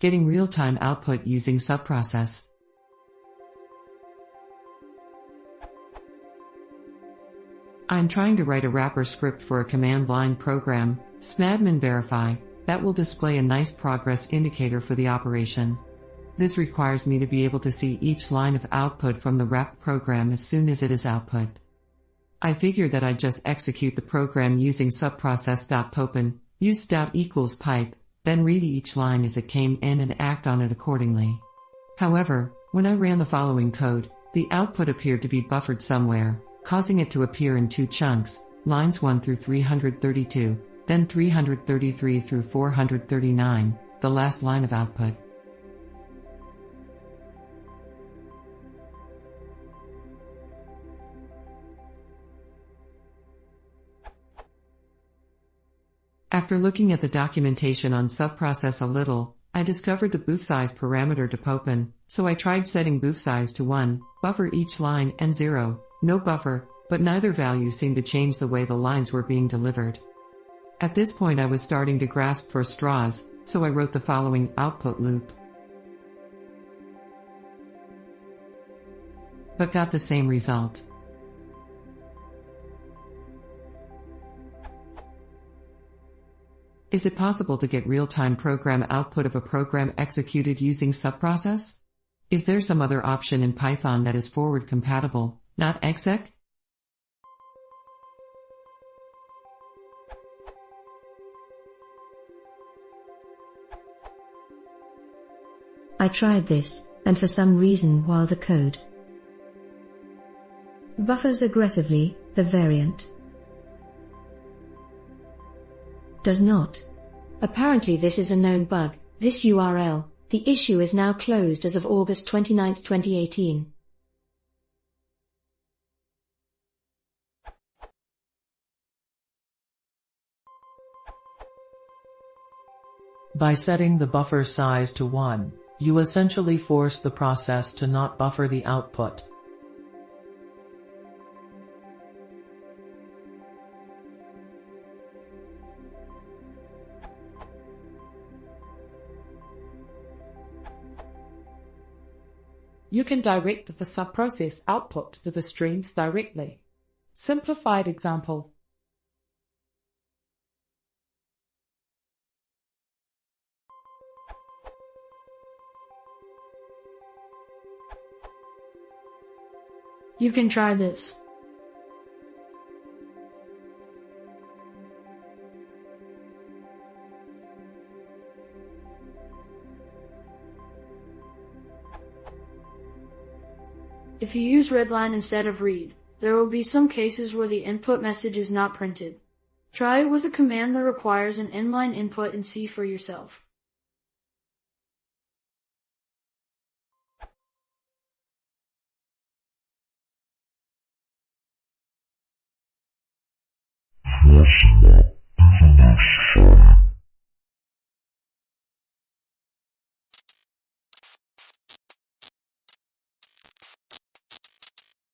Getting real-time output using subprocess. I'm trying to write a wrapper script for a command line program, smadmin verify, that will display a nice progress indicator for the operation. This requires me to be able to see each line of output from the wrap program as soon as it is output. I figured that I'd just execute the program using subprocess.popen, use stout equals pipe, then read each line as it came in and act on it accordingly. However, when I ran the following code, the output appeared to be buffered somewhere, causing it to appear in two chunks, lines 1 through 332, then 333 through 439, the last line of output. After looking at the documentation on subprocess a little, I discovered the buffer size parameter to popen, so I tried setting buffer size to 1, buffer each line, and 0, no buffer, but neither value seemed to change the way the lines were being delivered. At this point I was starting to grasp for straws, so I wrote the following output loop. But got the same result. Is it possible to get real-time program output of a program executed using subprocess? Is there some other option in Python that is forward compatible, not exec? I tried this, and for some reason while the code buffers aggressively, the variant does not. Apparently this is a known bug. This URL, the issue is now closed as of August 29, 2018. By setting the buffer size to 1, you essentially force the process to not buffer the output. You can direct the subprocess output to the streams directly. Simplified example. You can try this. If you use readline instead of read, there will be some cases where the input message is not printed. Try it with a command that requires an inline input and see for yourself. Flashback.